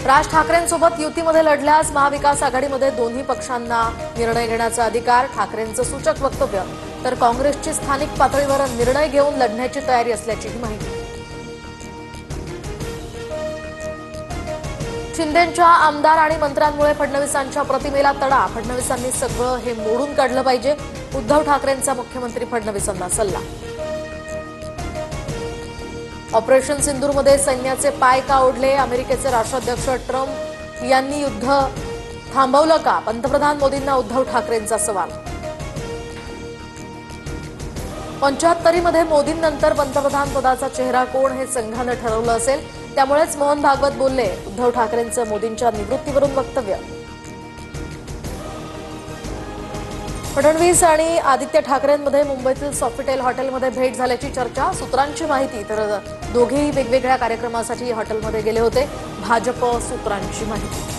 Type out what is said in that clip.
राज ठाकरेंसोबत युतीमध्ये लढल्यास महाविकास आघाडीमध्ये दोन्ही पक्षांना निर्णय घेण्याचा अधिकार. ठाकरेंचं सूचक वक्तव्य. तर काँग्रेसची स्थानिक पातळीवर निर्णय घेऊन लढण्याची तयारी असल्याचीही माहिती. शिंदेंच्या आमदार आणि मंत्र्यांमुळे फडणवीसांच्या प्रतिमेला तडा. फडणवीसांनी सगळं हे मोडून काढलं पाहिजे. उद्धव ठाकरेंचा मुख्यमंत्री फडणवीसांना सल्ला. ऑपरेशन सिंदूरमध्ये सैन्याचे पाय का ओढले? अमेरिकेचे राष्ट्राध्यक्ष ट्रम्प यांनी युद्ध थांबवलं का? पंतप्रधान मोदींना उद्धव ठाकरेंचा सवाल. 75मध्ये मोदींनंतर पंतप्रधान पदाचा चेहरा कोण हे संघानं ठरवलं असेल. त्यामुळेच मोहन भागवत बोलले. उद्धव ठाकरेंचं मोदींच्या निवृत्तीवरून वक्तव्य. फडणवीस आणि आदित्य ठाकरेंमध्ये मुंबईतील सॉफिटेल हॉटेलमध्ये भेट झाल्याची चर्चा. सूत्रांची माहिती. तर दोघेही वेगवेगळ्या कार्यक्रमासाठी हॉटेलमध्ये गेले होते. भाजप सूत्रांची माहिती.